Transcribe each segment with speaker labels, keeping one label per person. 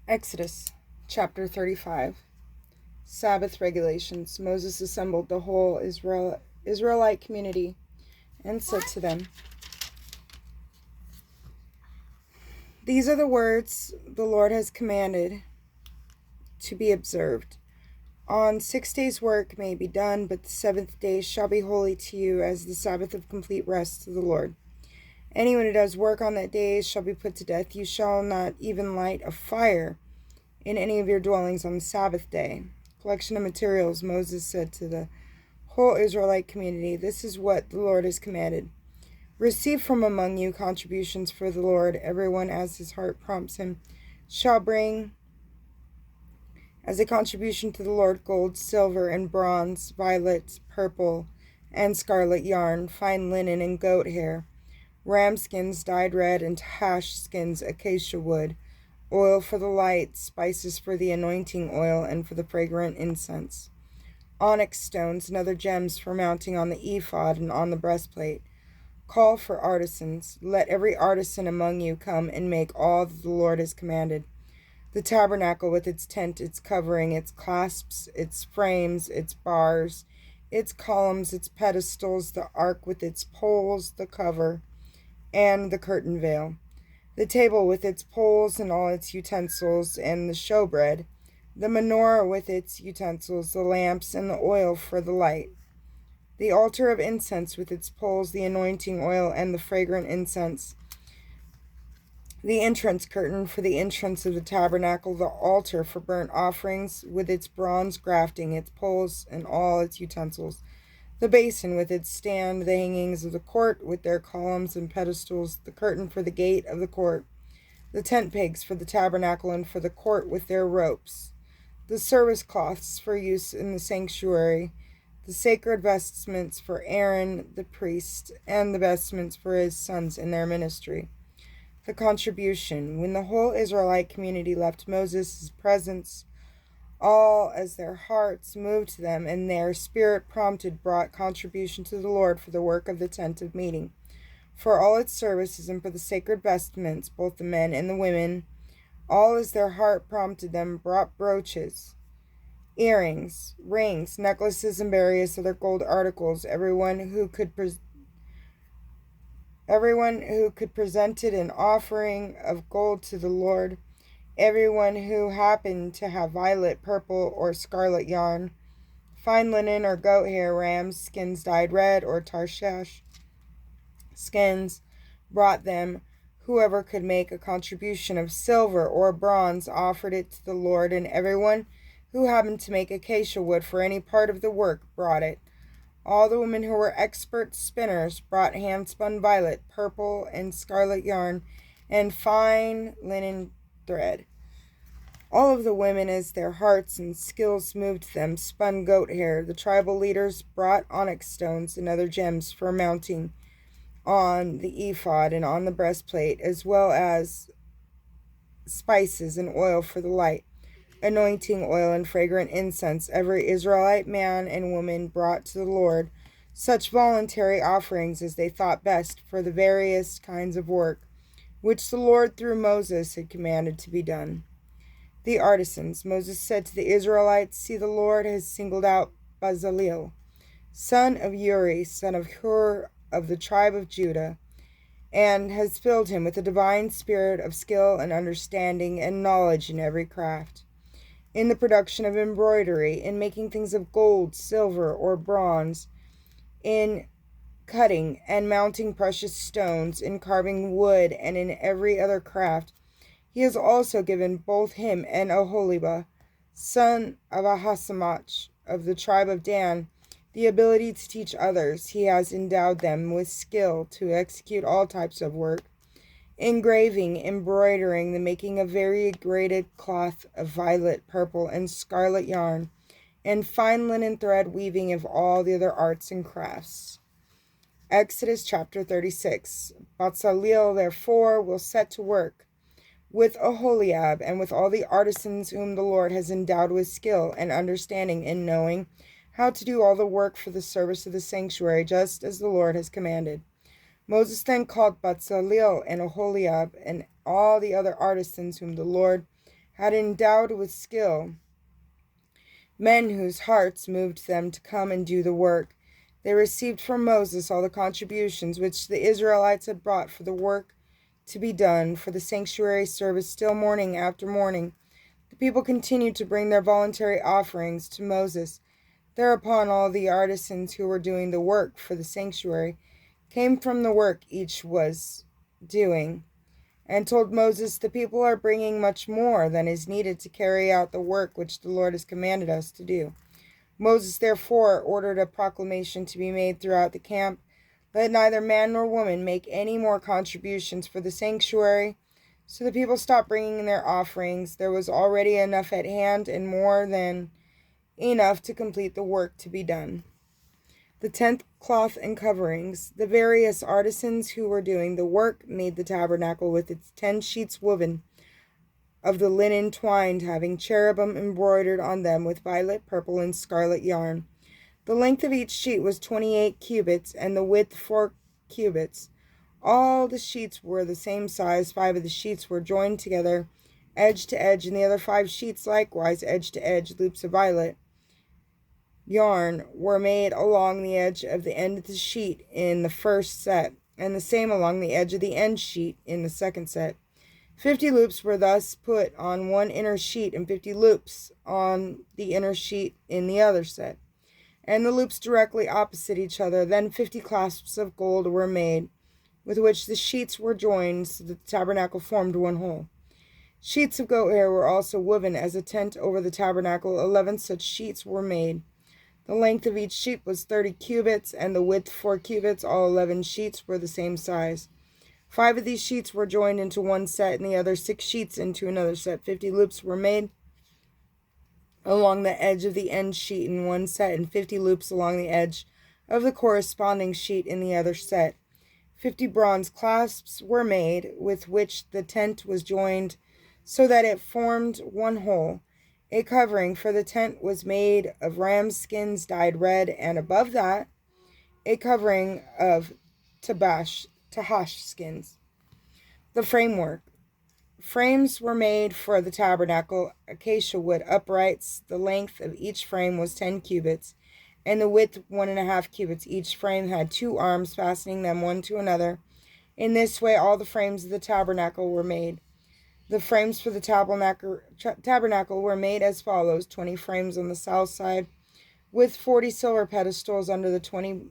Speaker 1: Exodus chapter 35. Sabbath regulations. Moses assembled the whole Israelite community and said to them, "These are the words the Lord has commanded to be observed. On 6 days work may be done, but the seventh day shall be holy to you as the Sabbath of complete rest to the Lord. Anyone who does work on that day shall be put to death. You shall not even light a fire in any of your dwellings on the Sabbath day." Collection of materials. Moses said to the whole Israelite community, "This is what the Lord has commanded. Receive from among you contributions for the Lord. Everyone as his heart prompts him shall bring as a contribution to the Lord gold, silver, and bronze, violet, purple, and scarlet yarn, fine linen and goat hair, ram skins dyed red, and hash skins, acacia wood, oil for the light, spices for the anointing oil and for the fragrant incense, onyx stones and other gems for mounting on the ephod and on the breastplate. Call for artisans. Let every artisan among you come and make all that the Lord has commanded: the tabernacle with its tent, its covering, its clasps, its frames, its bars, its columns, its pedestals, the ark with its poles, the cover, and the curtain veil, the table with its poles and all its utensils, and the showbread, the menorah with its utensils, the lamps, and the oil for the light, the altar of incense with its poles, the anointing oil, and the fragrant incense, the entrance curtain for the entrance of the tabernacle, the altar for burnt offerings with its bronze grafting, its poles, and all its utensils, the basin with its stand, the hangings of the court with their columns and pedestals, the curtain for the gate of the court, the tent pegs for the tabernacle and for the court with their ropes, the service cloths for use in the sanctuary, the sacred vestments for Aaron the priest, and the vestments for his sons in their ministry. The contribution. When the whole Israelite community left Moses' presence, all, as their hearts moved to them and their spirit prompted, brought contribution to the Lord for the work of the tent of meeting, for all its services, and for the sacred vestments, both the men and the women. All, as their heart prompted them, brought brooches, earrings, rings, necklaces, and various other gold articles. Everyone who could presented an offering of gold to the Lord. Everyone who happened to have violet, purple, or scarlet yarn, fine linen or goat hair, ram skins dyed red, or Tarshish skins, brought them. Whoever could make a contribution of silver or bronze offered it to the Lord, and everyone who happened to make acacia wood for any part of the work brought it. All the women who were expert spinners brought hand-spun violet, purple, and scarlet yarn, and fine linen thread. All of the women, as their hearts and skills moved them, spun goat hair. The tribal leaders brought onyx stones and other gems for mounting on the ephod and on the breastplate, as well as spices and oil for the light, anointing oil and fragrant incense. Every Israelite man and woman brought to the Lord such voluntary offerings as they thought best for the various kinds of work which the Lord through Moses had commanded to be done. The artisans. Moses said to the Israelites, "See, the Lord has singled out Bezalel, son of Uri, son of Hur, of the tribe of Judah, and has filled him with a divine spirit of skill and understanding and knowledge in every craft, in the production of embroidery, in making things of gold, silver, or bronze, in cutting and mounting precious stones, in carving wood, and in every other craft. He has also given both him and Oholibah, son of Ahisamach, of the tribe of Dan, the ability to teach others. He has endowed them with skill to execute all types of work: engraving, embroidering, the making of variegated cloth of violet, purple, and scarlet yarn, and fine linen thread, weaving of all the other arts and crafts." Exodus chapter 36. Bezalel therefore will set to work with Oholiab and with all the artisans whom the Lord has endowed with skill and understanding in knowing how to do all the work for the service of the sanctuary, just as the Lord has commanded. Moses then called Bezalel and Oholiab and all the other artisans whom the Lord had endowed with skill men whose hearts moved them to come and do the work. They received from Moses all the contributions which the Israelites had brought for the work to be done for the sanctuary service still morning after morning. The people continued to bring their voluntary offerings to Moses. Thereupon all the artisans who were doing the work for the sanctuary came from the work each was doing, and told Moses, "The people are bringing much more than is needed to carry out the work which the Lord has commanded us to do." Moses therefore ordered a proclamation to be made throughout the camp: "Let neither man nor woman make any more contributions for the sanctuary." So the people stopped bringing their offerings. There was already enough at hand, and more than enough to complete the work to be done. The tent, cloth, and coverings. The various artisans who were doing the work made the tabernacle with its 10 sheets woven of the linen twined, having cherubim embroidered on them with violet, purple, and scarlet yarn. The length of each sheet was 28 cubits, and the width 4 cubits. All the sheets were the same size. 5 of the sheets were joined together, edge to edge, and the other 5 sheets likewise, edge to edge. Loops of violet yarn were made along the edge of the end of the sheet in the first set, and the same along the edge of the end sheet in the second set. 50 loops were thus put on one inner sheet, and 50 loops on the inner sheet in the other set, and the loops directly opposite each other. Then 50 clasps of gold were made, with which the sheets were joined, so that the tabernacle formed one whole. Sheets of goat hair were also woven as a tent over the tabernacle. 11 such sheets were made. The length of each sheet was 30 cubits, and the width 4 cubits. All 11 sheets were the same size. 5 of these sheets were joined into one set, and the other 6 sheets into another set. 50 loops were made along the edge of the end sheet in one set, and 50 loops along the edge of the corresponding sheet in the other set. 50 bronze clasps were made, with which the tent was joined, so that it formed one whole. A covering for the tent was made of ram's skins dyed red, and above that, a covering of tahash skins. The framework. Frames were made for the tabernacle, acacia wood uprights. The length of each frame was 10 cubits, and the width 1.5 cubits. Each frame had 2 arms fastening them one to another. In this way all the frames of the tabernacle were made. The frames for the tabernacle were made as follows: 20 frames on the south side, with 40 silver pedestals under the 20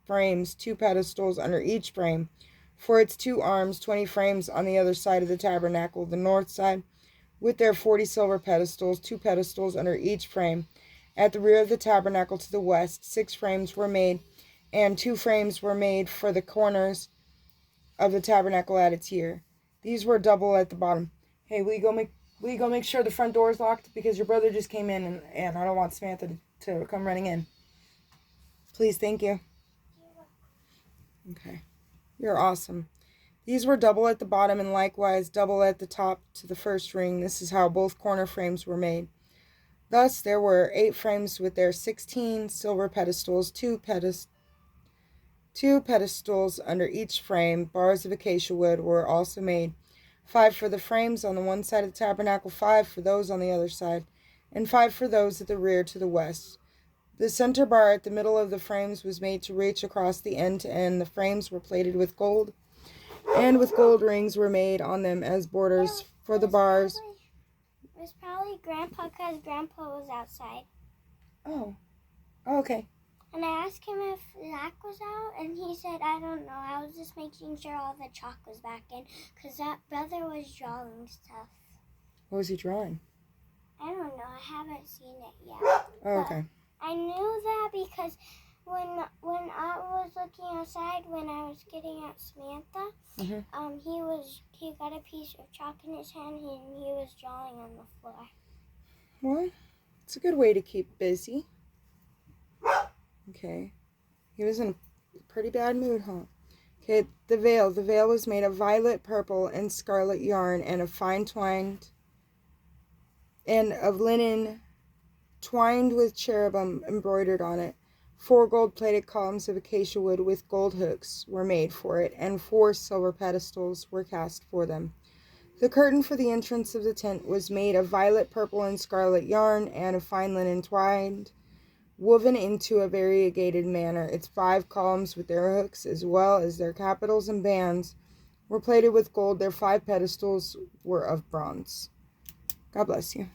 Speaker 1: frames, 2 pedestals under each frame for its 2 arms. 20 frames on the other side of the tabernacle, the north side, with their 40 silver pedestals, 2 pedestals under each frame. At the rear of the tabernacle to the west, 6 frames were made, and 2 frames were made for the corners of the tabernacle at its ear. These were double at the bottom. Hey, will you go make sure the front door is locked? Because your brother just came in, and I don't want Samantha to come running in. Please, thank you. Okay. You're awesome. These were double at the bottom and likewise double at the top to the first ring. This is how both corner frames were made. Thus there were 8 frames with their 16 silver pedestals, 2 pedestals under each frame. Bars of acacia wood were also made. 5 for the frames on the one side of the tabernacle, 5 for those on the other side, and 5 for those at the rear to the west. The center bar at the middle of the frames was made to reach across the end to end. The frames were plated with gold, and with gold rings were made on them as borders for the bars.
Speaker 2: It was probably Grandpa, because Grandpa was outside.
Speaker 1: Oh, okay.
Speaker 2: And I asked him if Zach was out, and he said, I don't know. I was just making sure all the chalk was back in, because that brother was drawing stuff.
Speaker 1: What was he drawing?
Speaker 2: I don't know. I haven't seen it yet.
Speaker 1: Oh, okay.
Speaker 2: I knew that because when I was looking outside, when I was getting at Samantha, he got a piece of chalk in his hand, and he was drawing on the floor.
Speaker 1: Well, it's a good way to keep busy. Okay. He was in a pretty bad mood, huh? Okay, the veil. The veil was made of violet, purple, and scarlet yarn, and of fine twined, and of linen twined with cherubim embroidered on it. 4 gold-plated columns of acacia wood with gold hooks were made for it, and 4 silver pedestals were cast for them. The curtain for the entrance of the tent was made of violet, purple, and scarlet yarn and of fine linen twined, woven into a variegated manner. Its 5 columns with their hooks, as well as their capitals and bands, were plated with gold. Their 5 pedestals were of bronze. God bless you.